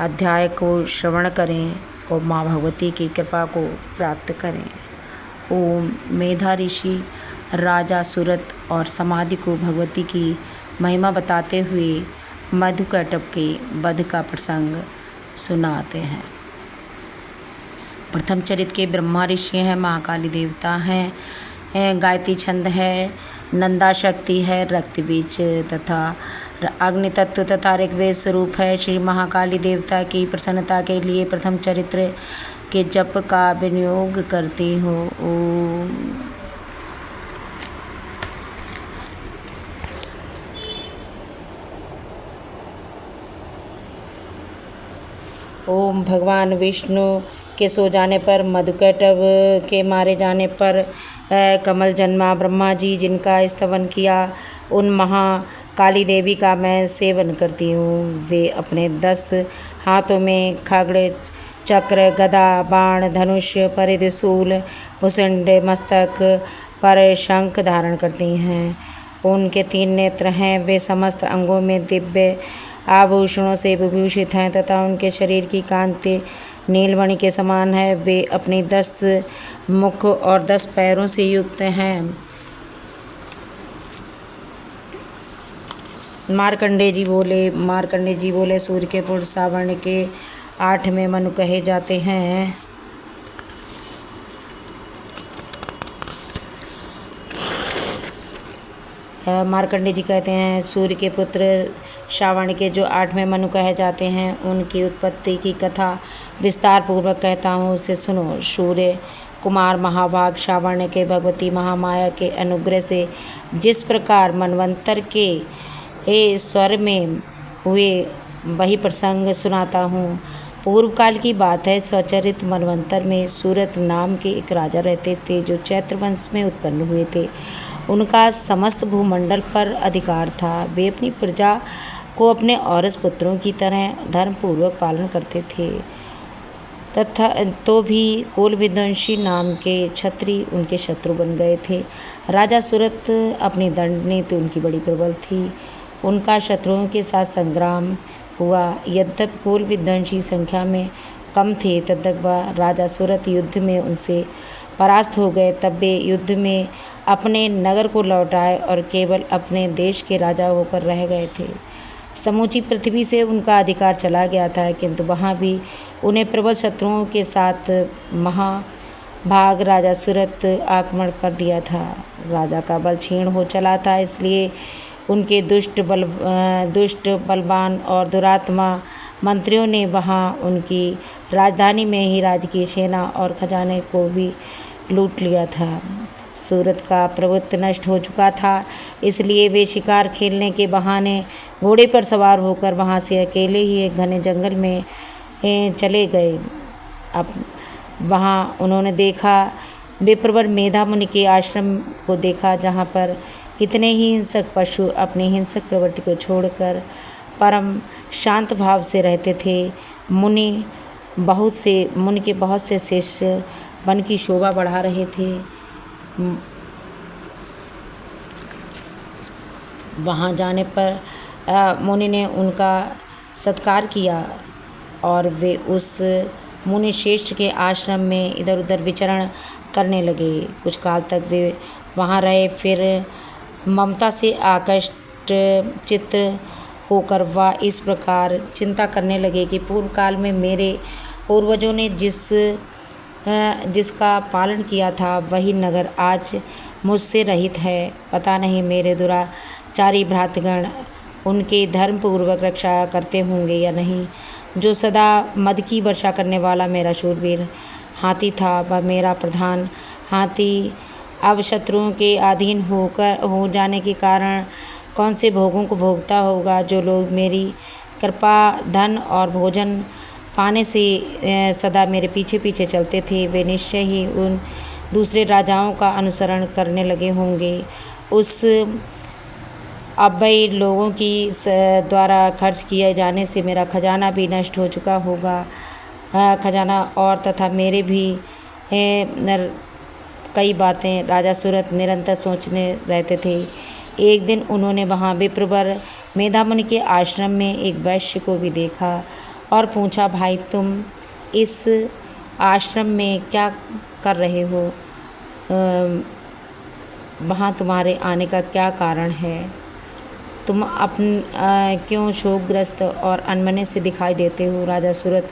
अध्याय को श्रवण करें और माँ भगवती की कृपा को प्राप्त करें। ओम। मेधा ऋषि राजा सुरत और समाधि को भगवती की महिमा बताते हुए मधुकैटभ के वध का प्रसंग सुनाते हैं। प्रथम चरित के ब्रह्मा ऋषि हैं, महाकाली देवता हैं, गायत्री छंद है, नंदा शक्ति है, रक्त बीज तथा अग्नि तत्व तथा ऋग्वेद स्वरूप है। श्री महाकाली देवता की प्रसन्नता के लिए प्रथम चरित्र के जप का विनियोग करती हो। ओम। भगवान विष्णु के सो जाने पर, मधुकैटभ के मारे जाने पर कमल जन्मा ब्रह्मा जी जिनका स्तवन किया, उन महाकाली देवी का मैं सेवन करती हूँ। वे अपने 10 हाथों में खड्ग, चक्र, गदा, बाण, धनुष, परिध, शूल, भुसुंड, मस्तक पर शंख धारण करती हैं। उनके 3 नेत्र हैं। वे समस्त अंगों में दिव्य आभूषणों से विभूषित हैं तथा उनके शरीर की कांति नीलमणि के समान है। वे अपनी 10 मुख और 10 पैरों से युक्त हैं। मार्कंडेय जी बोले सूर्य के पुत्र सावर्ण के 8वें मनु कहे जाते हैं। मार्कंडेय जी कहते हैं, सूर्य के पुत्र श्रावण के जो 8वें मनु कहे जाते हैं, उनकी उत्पत्ति की कथा विस्तार पूर्वक कहता हूँ, उसे सुनो। सूर्य कुमार महाभाग श्रावण के भगवती महामाया के अनुग्रह से जिस प्रकार मनवंतर के स्वर में हुए वही प्रसंग सुनाता हूँ। पूर्व काल की बात है। स्वचरित मनवंतर में सूरत नाम के एक राजा रहते थे जो चैत्र वंश में उत्पन्न हुए थे। उनका समस्त भूमंडल पर अधिकार था। वे अपनी प्रजा को अपने औरस पुत्रों की तरह धर्मपूर्वक पालन करते थे तथा तो भी कोल विध्वंसी नाम के क्षत्रिय उनके शत्रु बन गए थे। राजा सुरत अपनी दंड नीति उनकी बड़ी प्रबल थी। उनका शत्रुओं के साथ संग्राम हुआ। यद्यपि कोल विध्वंसी संख्या में कम थे, तद्यपि राजा सुरत युद्ध में उनसे परास्त हो गए। तब वे युद्ध में अपने नगर को लौट आए और केवल अपने देश के राजा होकर रह गए थे। समूची पृथ्वी से उनका अधिकार चला गया था, किंतु वहाँ भी उन्हें प्रबल शत्रुओं के साथ महाभाग राजा सुरत आक्रमण कर दिया था। राजा का बल क्षीण हो चला था, इसलिए उनके दुष्ट बलवान और दुरात्मा मंत्रियों ने वहाँ उनकी राजधानी में ही राजकीय सेना और खजाने को भी लूट लिया था। सूरत का प्रभुत्व नष्ट हो चुका था, इसलिए वे शिकार खेलने के बहाने घोड़े पर सवार होकर वहाँ से अकेले ही एक घने जंगल में चले गए। अब वहाँ उन्होंने देखा, विप्रवर मेधा मुनि के आश्रम को देखा, जहाँ पर कितने ही हिंसक पशु अपनी हिंसक प्रवृत्ति को छोड़कर परम शांत भाव से रहते थे। मुनि के बहुत से शिष्य वन की शोभा बढ़ा रहे थे। वहाँ जाने पर मुनि ने उनका सत्कार किया और वे उस मुनि श्रेष्ठ के आश्रम में इधर उधर विचरण करने लगे। कुछ काल तक वे वहाँ रहे। फिर ममता से आकृष्ट चित्त होकर वह इस प्रकार चिंता करने लगे कि पूर्व काल में मेरे पूर्वजों ने जिसका पालन किया था, वही नगर आज मुझसे रहित है। पता नहीं मेरे दुराचारी भ्रातृगण उनके धर्मपूर्वक रक्षा करते होंगे या नहीं। जो सदा मद की वर्षा करने वाला मेरा शूरवीर हाथी था, वह मेरा प्रधान हाथी अब शत्रुओं के अधीन हो जाने के कारण कौन से भोगों को भोगता होगा। जो लोग मेरी कृपा, धन और भोजन पाने से सदा मेरे पीछे पीछे चलते थे, वे निश्चय ही उन दूसरे राजाओं का अनुसरण करने लगे होंगे। उस अभय लोगों की द्वारा खर्च किए जाने से मेरा खजाना भी नष्ट हो चुका होगा। खजाना और तथा मेरे भी कई बातें राजा सूरत निरंतर सोचने रहते थे। एक दिन उन्होंने वहाँ विप्रवर मेधा मुनि के आश्रम में एक वैश्य को भी देखा। और पूछा, भाई तुम इस आश्रम में क्या कर रहे हो? वहाँ तुम्हारे आने का क्या कारण है? तुम क्यों शोकग्रस्त और अनमने से दिखाई देते हो? राजा सूरत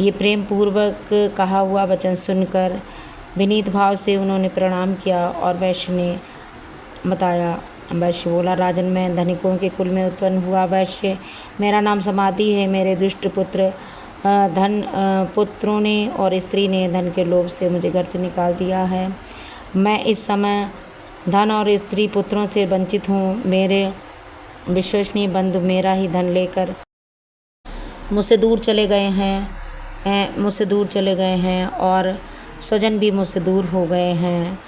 ये प्रेम पूर्वक कहा हुआ वचन सुनकर विनीत भाव से उन्होंने प्रणाम किया और वैश्य ने बताया। वैश्य बोला, राजन मैं धनिकों के कुल में उत्पन्न हुआ वैश्य, मेरा नाम समाधि है। मेरे दुष्ट पुत्रों ने और स्त्री ने धन के लोभ से मुझे घर से निकाल दिया है। मैं इस समय धन और स्त्री पुत्रों से वंचित हूँ। मेरे विश्वसनीय बंधु मेरा ही धन लेकर मुझसे दूर चले गए हैं और स्वजन भी मुझसे दूर हो गए हैं।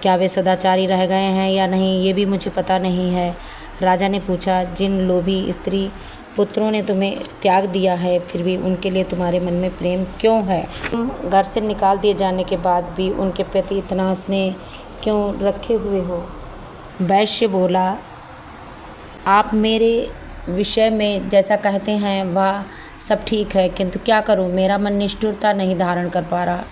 क्या वे सदाचारी रह गए हैं या नहीं ये भी मुझे पता नहीं है। राजा ने पूछा, जिन लोभी स्त्री पुत्रों ने तुम्हें त्याग दिया है फिर भी उनके लिए तुम्हारे मन में प्रेम क्यों है? तुम घर से निकाल दिए जाने के बाद भी उनके प्रति इतना स्नेह क्यों रखे हुए हो? वैश्य बोला, आप मेरे विषय में जैसा कहते हैं वह सब ठीक है, किंतु क्या करूं, मेरा मन निष्ठुरता नहीं धारण कर पा रहा।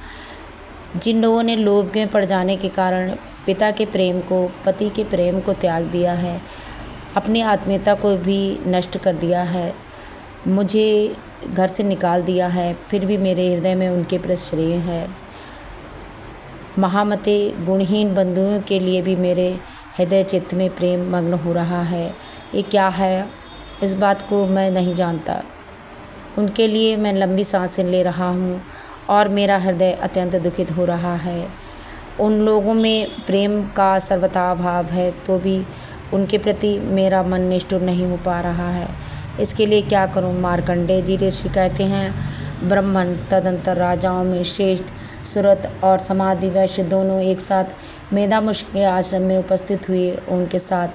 जिन लोगों ने लोभ में पड़ जाने के कारण पिता के प्रेम को, पति के प्रेम को त्याग दिया है, अपनी आत्मीयता को भी नष्ट कर दिया है, मुझे घर से निकाल दिया है, फिर भी मेरे हृदय में उनके प्रति श्रेय है। महामते गुणहीन बंधुओं के लिए भी मेरे हृदय चित्त में प्रेम मग्न हो रहा है। ये क्या है, इस बात को मैं नहीं जानता। उनके लिए मैं लंबी सांसें ले रहा हूँ और मेरा हृदय अत्यंत दुखित हो रहा है। उन लोगों में प्रेम का सर्वथा अभाव है तो भी उनके प्रति मेरा मन निष्ठुर नहीं हो पा रहा है। इसके लिए क्या करूं? मार्कंडेय जी ऋषि कहते हैं, ब्राह्मण तदंतर राजाओं में श्रेष्ठ सुरत और समाधि वैश्य दोनों एक साथ मेधामुष्क के आश्रम में उपस्थित हुए। उनके साथ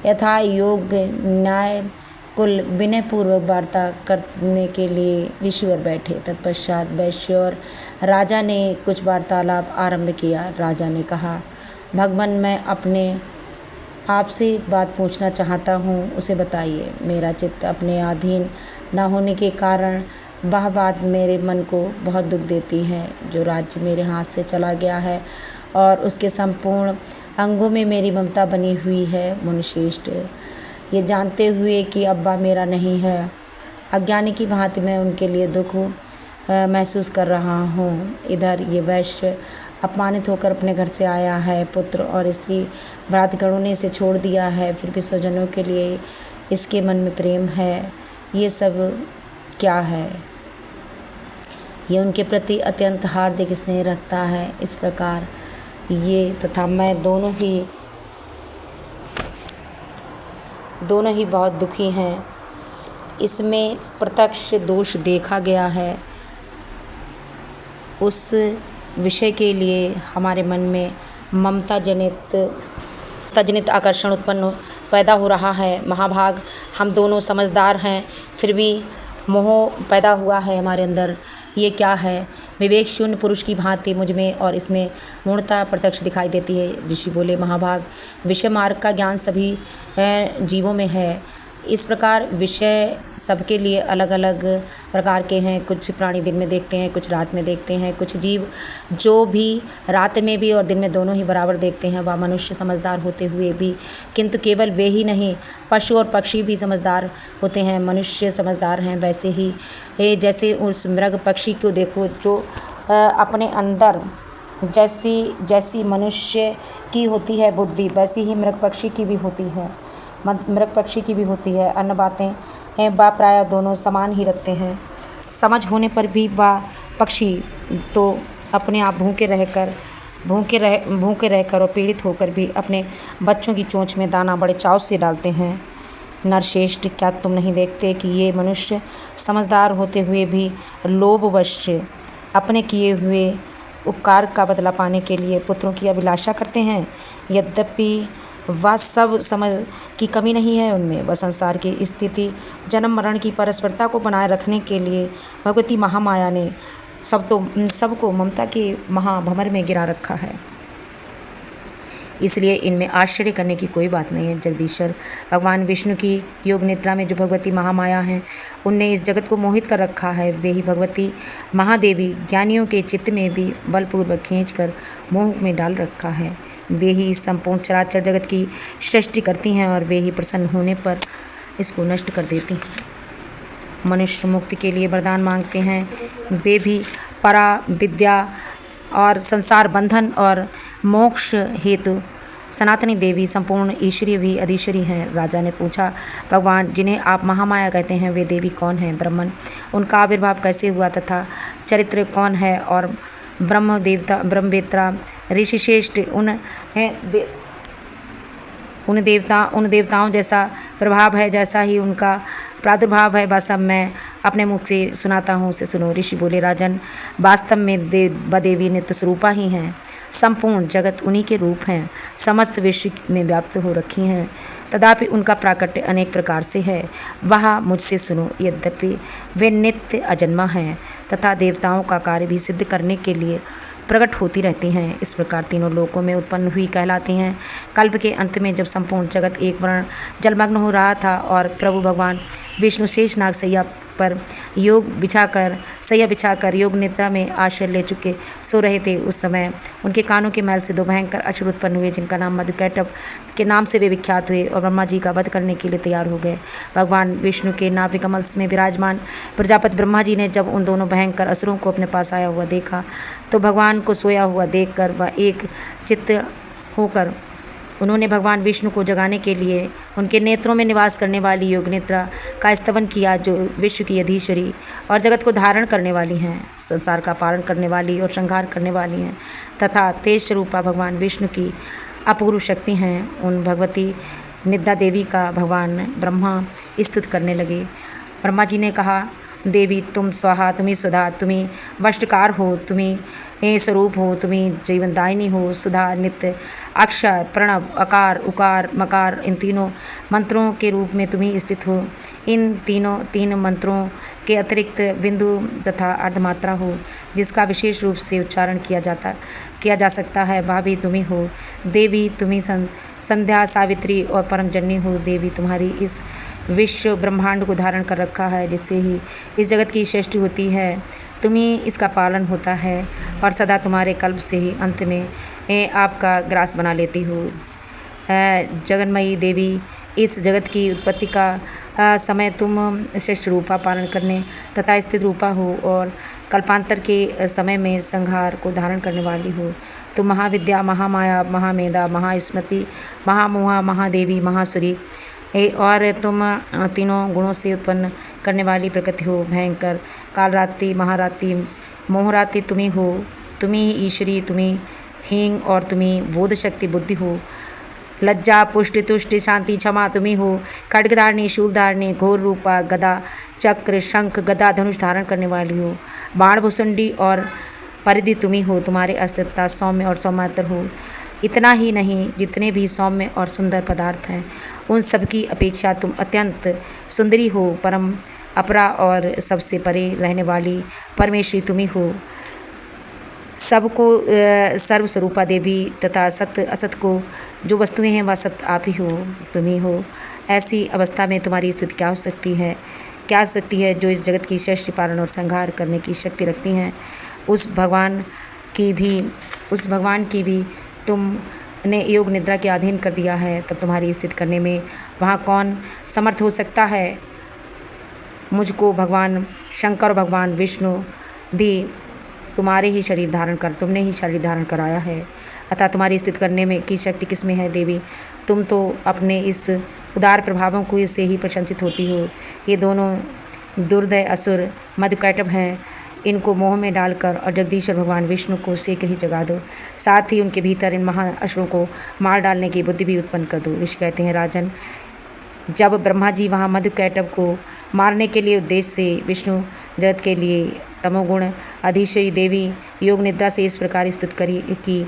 यथा योग्य न्याय कुल विनय पूर्वक वार्ता करने के लिए ऋषिवर बैठे। तत्पश्चात वैश्य और राजा ने कुछ वार्तालाप आरंभ किया। राजा ने कहा, भगवान मैं अपने आपसे एक बात पूछना चाहता हूँ, उसे बताइए। मेरा चित्त अपने अधीन न होने के कारण वह बात मेरे मन को बहुत दुख देती है। जो राज्य मेरे हाथ से चला गया है और उसके संपूर्ण अंगों में मेरी ममता बनी हुई है, मुनिश्रेष्ठ, ये जानते हुए कि अब्बा मेरा नहीं है, अज्ञानी की भांति मैं उनके लिए दुख महसूस कर रहा हूँ। इधर ये वैश्य अपमानित होकर अपने घर से आया है, पुत्र और स्त्री भ्रातृगणों ने इसे छोड़ दिया है, फिर भी स्वजनों के लिए इसके मन में प्रेम है। ये सब क्या है? ये उनके प्रति अत्यंत हार्दिक स्नेह रखता है। इस प्रकार ये तथा मैं दोनों ही बहुत दुखी हैं। इसमें प्रत्यक्ष दोष देखा गया है। उस विषय के लिए हमारे मन में ममता जनित आकर्षण पैदा हो रहा है। महाभाग, हम दोनों समझदार हैं, फिर भी मोह पैदा हुआ है हमारे अंदर। ये क्या है? विवेक शून्य पुरुष की भांति मुझ में और इसमें मूढ़ता प्रत्यक्ष दिखाई देती है। ऋषि बोले, महाभाग, विषय मार्ग का ज्ञान सभी जीवों में है। इस प्रकार विषय सबके लिए अलग अलग प्रकार के हैं। कुछ प्राणी दिन में देखते हैं, कुछ रात में देखते हैं। कुछ जीव जो भी रात में भी और दिन में दोनों ही बराबर देखते हैं, वह मनुष्य समझदार होते हुए भी, किंतु केवल वे ही नहीं, पशु और पक्षी भी समझदार होते हैं। मनुष्य समझदार हैं वैसे ही जैसे उस मृग पक्षी को देखो जो अपने अंदर जैसी मनुष्य की होती है बुद्धि, वैसी ही मृग पक्षी की भी होती है। अन्य बातें बा प्राय दोनों समान ही रखते हैं। समझ होने पर भी वह पक्षी तो अपने आप भूखे रहकर और पीड़ित होकर भी अपने बच्चों की चोंच में दाना बड़े चाव से डालते हैं। नरश्रेष्ठ, क्या तुम नहीं देखते कि ये मनुष्य समझदार होते हुए भी लोभवश अपने किए हुए उपकार का बदला पाने के लिए पुत्रों की अभिलाषा करते हैं? यद्यपि वह सब समझ की कमी नहीं है उनमें, वह संसार की स्थिति, जन्म मरण की परस्परता को बनाए रखने के लिए भगवती महामाया ने सबको ममता के महाभंवर में गिरा रखा है। इसलिए इनमें आश्चर्य करने की कोई बात नहीं है। जगदीश्वर भगवान विष्णु की योग निद्रा में जो भगवती महामाया हैं, उनने इस जगत को मोहित कर रखा है। वे ही भगवती महादेवी ज्ञानियों के चित्त में भी बलपूर्वक खींचकर मोह में डाल रखा है। वे ही संपूर्ण चराचर जगत की सृष्टि करती हैं और वे ही प्रसन्न होने पर इसको नष्ट कर देती हैं। मनुष्य मुक्ति के लिए वरदान मांगते हैं। वे भी परा विद्या और संसार बंधन और मोक्ष हेतु सनातनी देवी संपूर्ण ईश्वरीय भी अधीश्वरी हैं। राजा ने पूछा, भगवान जिन्हें आप महामाया कहते हैं, वे देवी कौन हैं? ब्राह्मण, उनका आविर्भाव कैसे हुआ तथा चरित्र कौन है? और ब्रह्मवेत्ता ऋषिश्रेष्ठ उन देवताओं जैसा प्रभाव है जैसा ही उनका प्रादुर्भाव है, वह सब मैं अपने मुख से सुनाता हूँ, उसे सुनो। ऋषि बोले, राजन, वास्तव में देवी नित्य स्वरूपा ही हैं। संपूर्ण जगत उन्हीं के रूप हैं, समस्त विश्व में व्याप्त हो रखी हैं। तथापि उनका प्राकट्य अनेक प्रकार से है। वह मुझसे सुनो। यद्यपि वे नित्य अजन्मा हैं तथा देवताओं का कार्य भी सिद्ध करने के लिए प्रकट होती रहती हैं, इस प्रकार तीनों लोकों में उत्पन्न हुई कहलाती हैं। कल्प के अंत में जब संपूर्ण जगत एक वर्ण जलमग्न हो रहा था और प्रभु भगवान विष्णु शेषनाग सैया पर सैया बिछाकर योग निद्रा में आश्रय ले चुके सो रहे थे, उस समय उनके कानों के मैल से दो भयंकर असुर उत्पन्न हुए, जिनका नाम मधुकैटभ के नाम से वे विख्यात हुए और ब्रह्मा जी का वध करने के लिए तैयार हो गए। भगवान विष्णु के नाभि कमल में विराजमान प्रजापति ब्रह्मा जी ने जब उन दोनों भयंकर असुरों को अपने पास आया हुआ देखा, तो भगवान को सोया हुआ देखकर वह एक चित्त होकर उन्होंने भगवान विष्णु को जगाने के लिए उनके नेत्रों में निवास करने वाली योग निद्रा का स्तवन किया, जो विश्व की अधीश्वरी और जगत को धारण करने वाली हैं, संसार का पालन करने वाली और संहार करने वाली हैं तथा तेज स्वरूपा भगवान विष्णु की अपूर्व शक्ति हैं। उन भगवती निद्रा देवी का भगवान ब्रह्मा स्तुति करने लगे। ब्रह्मा जी ने कहा, देवी तुम स्वाहा, तुम्ही सुधा, तुम्ही वष्टकार हो, तुम्ही हे स्वरूप हो, तुम्ही जीवनदायिनी हो, सुधा, नित्य, अक्षय, प्रणव, अकार, उकार, मकार, इन तीनों मंत्रों के रूप में तुम्ही स्थित हो। इन तीन मंत्रों के अतिरिक्त बिंदु तथा अर्धमात्रा हो, जिसका विशेष रूप से उच्चारण किया जा सकता है, वह भी तुम्ही हो। देवी तुम्ही संध्या, सावित्री और परम जननी हो। देवी तुम्हारी इस विश्व ब्रह्मांड को धारण कर रखा है, जिससे ही इस जगत की सृष्टि होती है, तुम्ही इसका पालन होता है और सदा तुम्हारे कल्प से ही अंत में आपका ग्रास बना लेती हो। जगन्मयी देवी, इस जगत की उत्पत्ति का समय तुम श्रेष्ठ रूपा पालन करने तथा स्थित रूपा हो और कल्पांतर के समय में संहार को धारण करने वाली हो। तुम महाविद्या, महामाया, महामेधा, महास्मृति, महामोहा, महादेवी, महासुरी और तुम तीनों गुणों से उत्पन्न करने वाली प्रकृति हो। भयंकर कालरात्रि, महारात्रि, मोहरात्रि तुम्ही हो। तुम्ही ईश्वरी, तुम्ही हींग और तुम्ही बोध शक्ति बुद्धि हो। लज्जा, पुष्टि, तुष्टि, शांति, क्षमा तुम्ही हो। खड्गधारणी, शूलधारणी, घोर रूपा, गदा, चक्र, शंख, गदा, धनुष धारण करने वाली हो। बाण, भुसुंडी और परिधि तुम्ही हो। तुम्हारे अस्तित्व सौम्य और सौमात्र हो। इतना ही नहीं, जितने भी सौम्य और सुंदर पदार्थ हैं, उन सबकी अपेक्षा तुम अत्यंत सुंदरी हो। परम अपरा और सबसे परे रहने वाली परमेश्वरी तुम्ही हो। सबको सर्वस्वरूपा देवी तथा सत्य असत को जो वस्तुएं हैं वह सत्य आप ही हो, तुम्ही हो। ऐसी अवस्था में तुम्हारी स्थिति क्या हो सकती है जो इस जगत की सृष्टि, पालन और संहार करने की शक्ति रखती हैं। उस भगवान की भी तुमने योग निद्रा के अधीन कर दिया है, तब तुम्हारी स्थिति करने में वहाँ कौन समर्थ हो सकता है। मुझको भगवान शंकर और भगवान विष्णु भी तुमने ही शरीर धारण कराया है, अतः तुम्हारी स्थिति करने में की शक्ति किसमें है। देवी, तुम तो अपने इस उदार प्रभावों को इससे ही प्रशंसित होती हो। ये दोनों दुर्दय असुर मधुकैटभ हैं, इनको मोह में डालकर और जगदीश्वर भगवान विष्णु को शीघ्र ही जगा दो। साथ ही उनके भीतर इन महाअसुरों को मार डालने की बुद्धि भी उत्पन्न कर दो। ऋषि कहते हैं, राजन, जब ब्रह्मा जी वहाँ मधुकैटभ को मारने के लिए उद्देश्य से विष्णु जगत के लिए तमोगुण अधीश्वरी देवी योग निद्रा से इस प्रकार स्तुति करी कि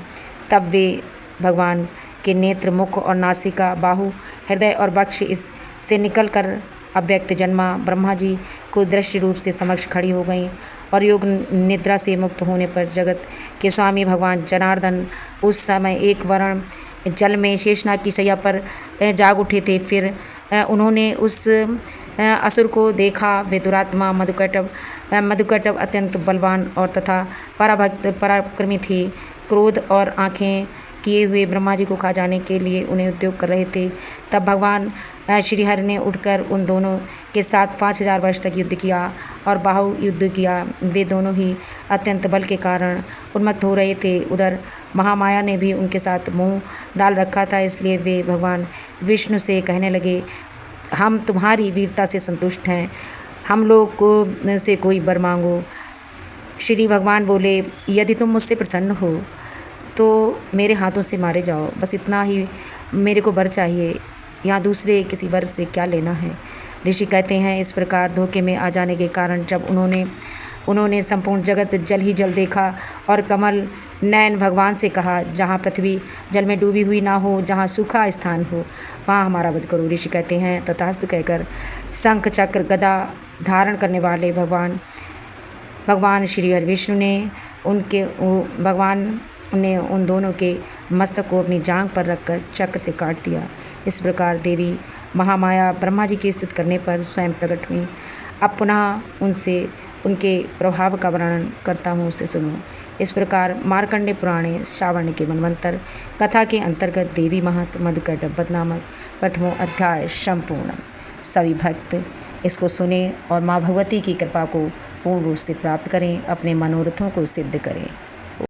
तब वे भगवान के नेत्र, मुख और नासिका, बाहु, हृदय और वक्ष इससे निकल कर अव्यक्त जन्मा ब्रह्मा जी को दृश्य रूप से समक्ष खड़ी हो गईं और योग निद्रा से मुक्त होने पर जगत के स्वामी भगवान जनार्दन उस समय एक वर्ण जल में शेषनाग की शैया पर जाग उठे थे। फिर उन्होंने उस असुर को देखा। वे दुरात्मा मधुकैटभ अत्यंत बलवान और तथा पराभक्त पराक्रमी थे। क्रोध और आँखें किए हुए ब्रह्मा जी को खा जाने के लिए उन्हें उद्योग कर रहे थे। तब भगवान श्री हरि ने उठकर उन दोनों के साथ 5000 वर्ष तक युद्ध किया और बाहु युद्ध किया। वे दोनों ही अत्यंत बल के कारण उन्मत्त हो रहे थे। उधर महामाया ने भी उनके साथ मुंह डाल रखा था, इसलिए वे भगवान विष्णु से कहने लगे, हम तुम्हारी वीरता से संतुष्ट हैं, हम लोग को से कोई वर मांगो। श्री भगवान बोले, यदि तुम मुझसे प्रसन्न हो तो मेरे हाथों से मारे जाओ, बस इतना ही मेरे को वर चाहिए, यहाँ दूसरे किसी वर से क्या लेना है। ऋषि कहते हैं, इस प्रकार धोखे में आ जाने के कारण जब उन्होंने संपूर्ण जगत जल ही जल देखा और कमल नयन भगवान से कहा, जहाँ पृथ्वी जल में डूबी हुई ना हो, जहाँ सूखा स्थान हो, वहाँ हमारा वध करो। ऋषि कहते हैं, तथास्तु कहकर शंख चक्र गदा धारण करने वाले भगवान श्री हरि विष्णु ने भगवान ने उन दोनों के मस्तक को अपनी जांघ पर रखकर चक्र से काट दिया। इस प्रकार देवी महामाया ब्रह्मा जी की स्तुति करने पर स्वयं प्रकट हुई। अब पुनः उनसे उनके प्रभाव का वर्णन करता हूँ, उसे सुनो। इस प्रकार मार्कंडेय पुराणे श्रावण के मनवंतर कथा के अंतर्गत देवी महत मधुकैटभ वध नामक प्रथमों अध्याय संपूर्ण। सभी भक्त इसको सुने और माँ भगवती की कृपा को पूर्ण रूप से प्राप्त करें, अपने मनोरथों को सिद्ध करें।